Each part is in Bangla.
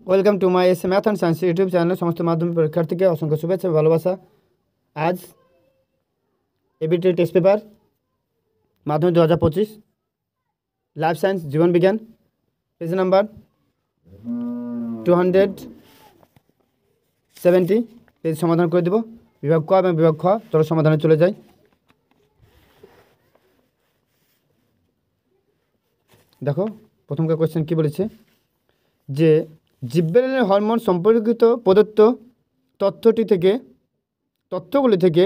Welcome to my S math and science YouTube channel. সমস্ত মাধ্যমিক পরীক্ষার্থীকে অসংখ্য শুভেচ্ছা ভালোবাসা। আজ এবিটি টেস্ট পেপার মাধ্যমিক 2025 লাইফ সায়েন্স জীবন বিজ্ঞান পেজ নাম্বার 270 পেজ সমাধান করে দেব। বিভাগ ক এবং বিভাগ খ, চলো সমাধানে চলে যাই। দেখো প্রথমকার কোয়েশ্চেন কী বলেছে, যে জীববিজ্ঞানের হরমোন সম্পর্কিত প্রদত্ত তথ্যগুলি থেকে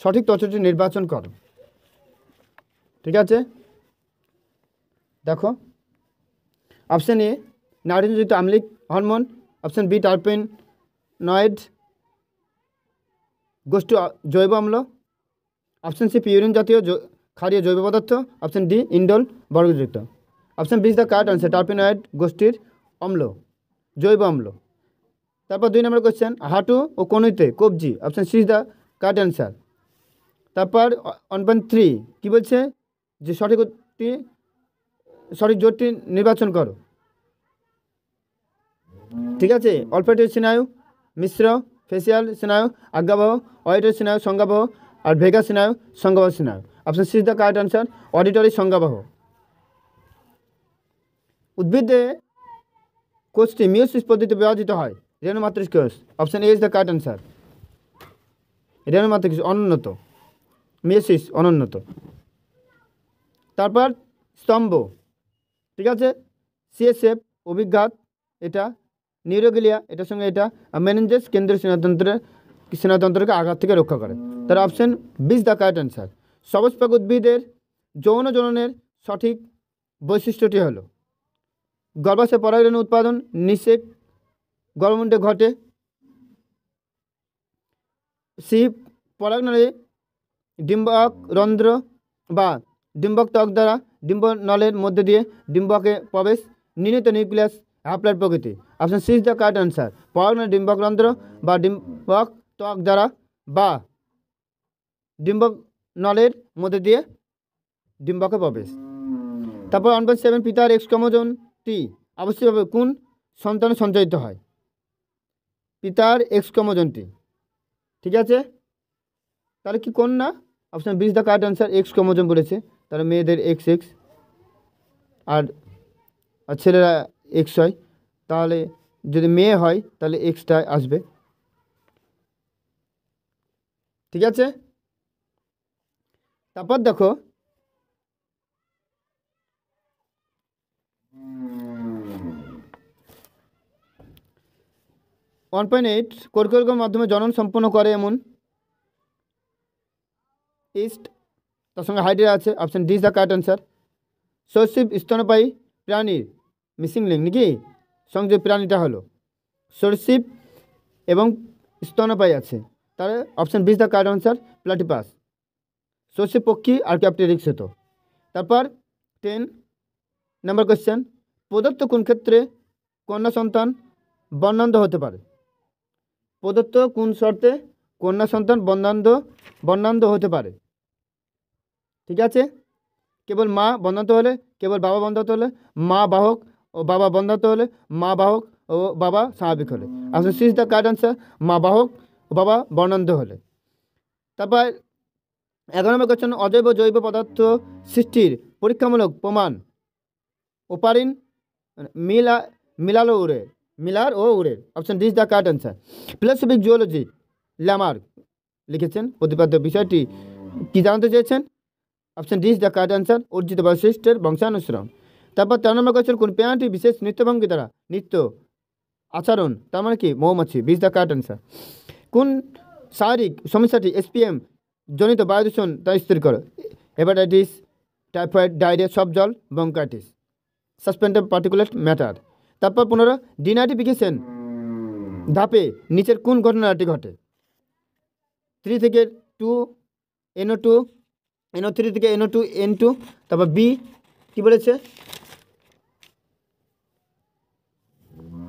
সঠিক তথ্যটি নির্বাচন করো। ঠিক আছে, দেখো অপশান এ নাইট্রোজেনযুক্ত আম্লিক হরমোন, অপশান বি টার্পেনয়েড গোষ্ঠী জৈব অম্ল, অপশান সি পিউরিন জাতীয় ক্ষারীয় জৈব পদার্থ, অপশান ডি ইন্ডোল বর্গযুক্ত। Option B is the correct answer, terpenoid গোষ্ঠীর অম্ল, জৈব অম্ল। তারপর 2 নম্বর কোয়েশ্চেন, হাঁটু ও কনুইতে কবজি, option C is the correct answer. তারপর 1.3 কী বলছে, যে সঠিক জোটটি নির্বাচন করো। ঠিক আছে, অলফ্যাক্টরি স্নায়ু, মিশ্র ফেসিয়াল স্নায়ু, আজ্ঞাবহ, অডিটরি স্নায়ু সংজ্ঞাবহ, আর ভেগা স্নায়ু সংজ্ঞাবহ স্নায়ু। Option C is the correct answer, auditory সংজ্ঞাবহ। উদ্ভিদে কোষটি মিওসিস পদ্ধতিতে বিভাজিত হয়, রেণুমাত্রিক কোষ, option A is the correct answer. রেণুমাত্রিক অনুন্নত, মিওসিস অনুন্নত। তারপর স্তম্ভ, ঠিক আছে, সিএসএফ অভিঘাত, এটা নিউরোগিলিয়া, এটার সঙ্গে এটা মেনেঞ্জাস কেন্দ্রীয় স্নায়ুতন্ত্রকে আঘাত থেকে রক্ষা করে। তার option B is the correct answer. সবুজপাক উদ্ভিদের যৌন জননের সঠিক বৈশিষ্ট্যটি হলো, গর্ভাশয় পরাগরেণু উৎপাদন নিষেক গর্ভমুণ্ডে ঘটে, সি পরাগনলে ডিম্বক রন্ধ্র বা ডিম্বক ত্বক দ্বারা ডিম্বনলের মধ্যে দিয়ে ডিম্বকে প্রবেশ, নির্ণীত নিউক্লিয়াস হ্যাপ্লয়েড প্রকৃতি। Option C is the correct answer, পরাগনলে ডিম্বক রন্ধ্র বা ডিম্বক ত্বক দ্বারা বা ডিম্বক নলের মধ্যে দিয়ে ডিম্বকে প্রবেশ। তারপর 1.7 পিতার এক্স ক্রোমোজোমটি আবশ্যিকভাবে কোন সন্তানে সঞ্চালিত হয়? পিতার এক্স ক্রোমোজোমটি, ঠিক আছে, তাহলে কি কোন না? Option B is the correct answer, X chromosome বলেছে, তাহলে মেয়েদের এক্স এক্স আর ছেলেরা এক্স হয়, তাহলে যদি মেয়ে হয় তাহলে এক্সটা আসবে। ঠিক আছে, তারপর দেখো 1.8 কর্কটের মাধ্যমে জনন সম্পন্ন করে এমন ইস্ট, তার সঙ্গে হাইড্রা আছে, option D is the correct answer. সরীসৃপ স্তন্যপায়ী প্রাণীর মিসিং লিঙ্ক নাকি, সংযোগ প্রাণীটা হলো সরীসৃপ এবং স্তন্যপায়ী আছে, তাহলে option B is the correct answer, platypus. সরীসৃপ পক্ষী আর ক্যাপটেরিক্স হতো। তারপর 10 নম্বর কোয়েশ্চেন, প্রদত্ত কোন ক্ষেত্রে কন্যা সন্তান বর্ণান্ধ হতে পারে? প্রদত্ত কোন শর্তে কন্যা সন্তান বর্ণান্ধ হতে পারে? ঠিক আছে, কেবল মা বন্ধাত্ম হলে, কেবল বাবা বন্ধাত্ম হলে, মা বাহক ও বাবা বন্ধাত্ম হলে, মা বাহক ও বাবা স্বাভাবিক হলে। Option C is the correct answer, মা বাহক ও বাবা বর্ণান্ধ হলে। তারপর 11 নম্বর কোয়েশ্চেন, অজৈব জৈব পদার্থ সৃষ্টির পরীক্ষামূলক প্রমাণ ওপারিন মিলার ও উরের। Option D is the correct answer. Philosophic zoology Lamarck লিখেছেন, প্রতিপাদ্য বিষয়টি কি জানতে চেয়েছেন? Option D is the correct answer, অর্জিত বৈশিষ্ট্যের বংশানুসরণ। তারপর 13 নম্বর কোয়েশ্চেন, কোন প্রাণীটি বিশেষ নৃত্যভঙ্গি দ্বারা নৃত্য আচরণ, তার মানে কি মৌমাছি, B is the correct answer. কোন শারীরিক সমস্যাটি এসপিএম জনিত বায়ুদূষণ তা স্থির করে? হেপাটাইটিস, টাইফয়েড, ডায়রিয়া, সব জল, ব্রঙ্কাইটিস, সাসপেন্ডেড পার্টিকুলেট ম্যাটার। তারপর 15 ডিনাইট্রিফিকেশন ধাপে নিচের কোন ঘটনাটি ঘটে? 3 থেকে 2 NO2, NO3 থেকে NO2 N2। তারপর বি কি বলেছে?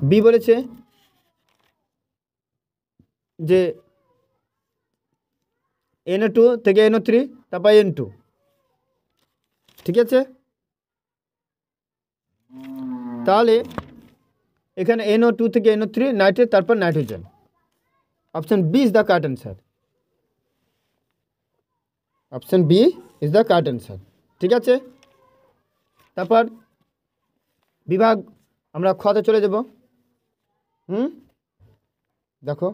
বি বলেছে যে NO2 থেকে NO3 তারপর N2। ঠিক আছে, তাহলে এখানে NO2 থেকে NO3 নাইট্রেট, তারপর nitrogen. Option B is the correct answer. Option B is the correct answer. ঠিক আছে, তারপর বিভাগ আমরা খতে চলে যাব। দেখো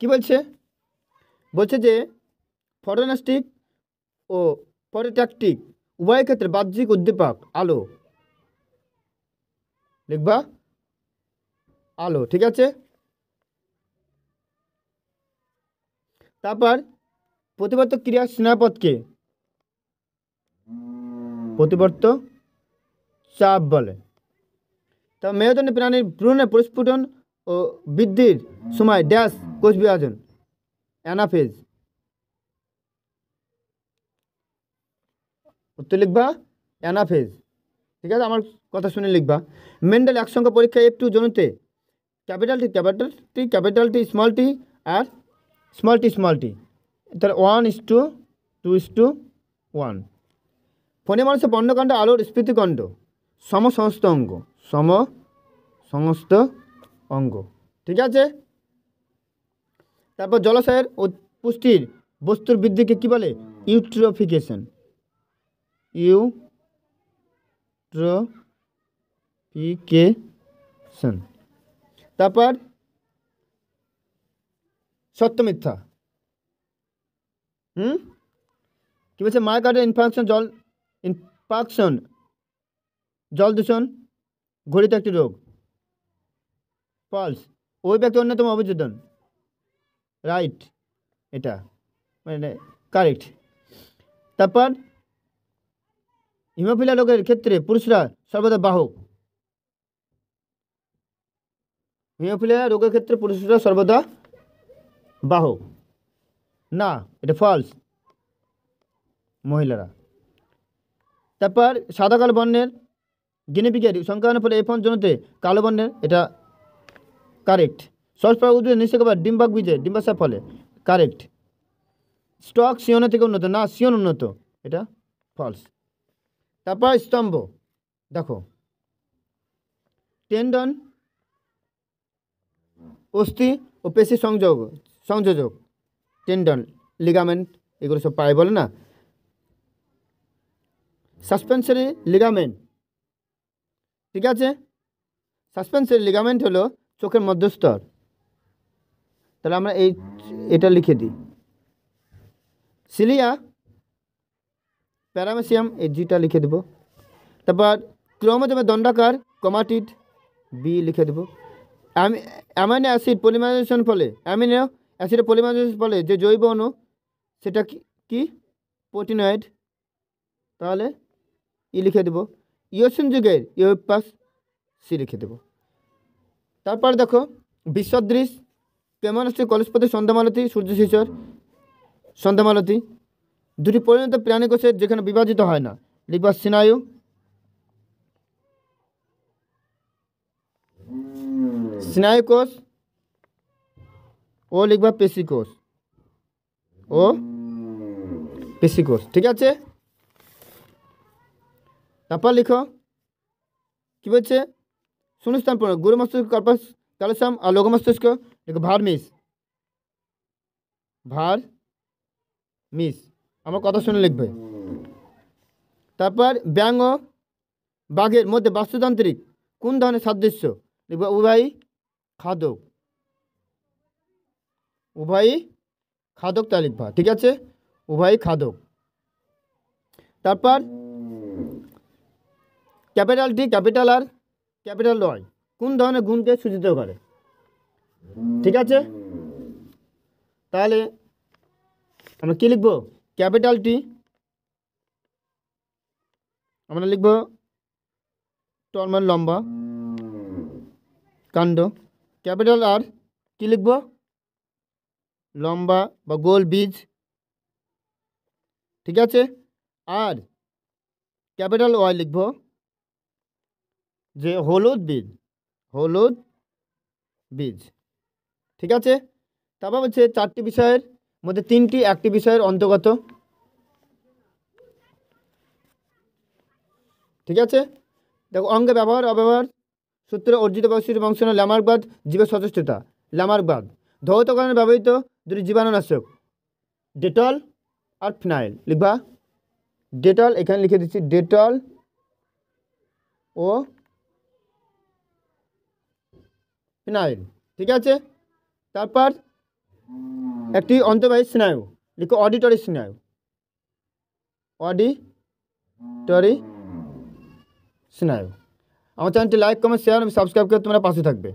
কি বলছে, বলছে যে ফটোনাস্টিক ও ফটোট্যাকটিক উভয় ক্ষেত্রে বাহ্যিক উদ্দীপক আলো, লিখবা আলো। ঠিক আছে, তারপর প্রতিবর্ত ক্রিয়া স্নায়ুপথকে প্রতিবর্ত চাপ বলে। তা মেরুদণ্ডী প্রাণীর ভ্রূণের পরিস্ফুটন ও বৃদ্ধির সময় ড্যাশ কোষ বিভাজন, অ্যানাফেজ। উত্তর লিখবা অ্যানাফেজ। ঠিক আছে, আমার কথা শুনে লিখবা। মেন্ডেল এক সংখ্যা পরীক্ষা F2 জনুতে capital T small tea আর স্মল টি, তাহলে 1:2:1। ফণী মানুষের পণ্যকাণ্ড আলোর স্ফীতিকাণ্ড সমস্ত অঙ্গ। ঠিক আছে, তারপর জলাশয়ের ও পুষ্টির বস্তুর বৃদ্ধিকে কি বলে? ইউট্রোফিকেশন। তারপর সত্য মিথ্যা। কি বলছে? মায়োকার্ডিয়াল ইনফাকশন জল দূষণ ঘটিত একটি রোগ, ফলস। ওই ব্যক্তি অন্যতম অভিযোজন, রাইট, এটা মানে কারেক্ট। তারপর হিমোফিলিয়া রোগের ক্ষেত্রে পুরুষরা সর্বদা বাহক। হিমোফিলিয়া রোগের ক্ষেত্রে পুরুষরা সর্বদা বাহক না, এটা ফলস, মহিলারা। তারপর সাদা কালো বর্ণের গিনিপিগের সংক্রমণের ফলে F1 জনুতে কালো বর্ণের, এটা কারেক্ট। সহজপ্রায় উদ্ভিদের নিষেকবার ডিম্বাক বীজের ডিম্বাশয়ের ফলে, কারেক্ট। স্টক সিয়নের থেকে উন্নত না, সিয়ন উন্নত, এটা ফলস। তারপর স্তম্ভ, দেখো টেন্ডন, অস্থি ও পেশি সংযোজক, টেন্ডন, লিগামেন্ট, এগুলো সব পায় বলে না। সাসপেনশনারি লিগামেন্ট, ঠিক আছে, সাসপেনশনারি লিগামেন্ট হলো চোখের মধ্যস্তর। তাহলে আমরা এটা লিখে দিই। সিলিয়া প্যারামেসিয়াম, এই জিটা লিখে দেব। তারপর ক্রোমোজোমের দণ্ডাকার ক্রোমাটিড, বি লিখে দেব। অ্যামাইনো অ্যাসিড পলিমারাইজেশন ফলে, অ্যামিনো অ্যাসিডের পলিমারাইজেশন ফলে যে জৈব অণু, সেটা কি? প্রোটিনয়েড, তাহলে ই লিখে দেব। ইওসিন যুগের ইউপাস, সি লিখে দেব। তারপর দেখো বিশ্বদৃশ, প্রেমানস্টি, কলসপতি, সন্ধ্যামালতী, সূর্য শিশর, সন্ধ্যামালতী। দুটি পরিণত প্রাণী কোষের যেখানে বিভাজিত হয় না, লিখবা স্নায়ু। স্নায়ু কোষ ও লিখবা পেশিকোষ, ঠিক আছে। তারপর লিখো কি বলছে? শূন্যস্থান পূরণ, গুরু মস্তিষ্ক কর্পাস ক্যালোসাম আর লঘু মস্তিষ্ক, লিখো ভার্মিস। আমার কথা শুনে লিখবে। তারপর ব্যাঙ ও বাঘের মধ্যে বাস্তুতান্ত্রিক কোন ধরনের সাদৃশ্য, লিখবা উভয়ই খাদক, তা লিখবা। ঠিক আছে, উভয়ই খাদক। তারপর capital T, capital R capital Y কোন ধরনের গুণকে সূচিত করে? ঠিক আছে, তাহলে আমরা কি লিখবো? ক্যাপিটাল টি আমরা লিখব টর্মাল, লম্বা কাণ্ড। ক্যাপিটাল আর কি লিখব? লম্বা বা গোল বীজ। ঠিক আছে, আর ক্যাপিটাল ওয়াই লিখব যে হলুদ বীজ। ঠিক আছে, তারপর হচ্ছে 4টি বিষয়ের মধ্যে 3টি একটি বিষয়ের অন্তর্গত। ঠিক আছে, দেখো অঙ্গে ব্যবহার অব্যবহার সূত্রে অর্জিত বৈশিষ্ট্য বংশন ল্যামার্কবাদ জীবের সচেষ্টতা ল্যামার্কবাদ ধৌতকরণে ব্যবহৃত দুটি জীবাণুনাশক ডেটল আর ফিনাইল লিখবা ডেটল এখানে লিখে দিচ্ছি ডেটল ও ফিনাইল ঠিক আছে। তারপর একটি অন্তর্বাহী স্নায়ু লিখো অডিটরি স্নায়ু অডিটরি স্নায়ু। আমার চ্যানেলটি লাইক কমেন্ট শেয়ার এবং সাবস্ক্রাইব করে তোমরা পাশে থাকবে।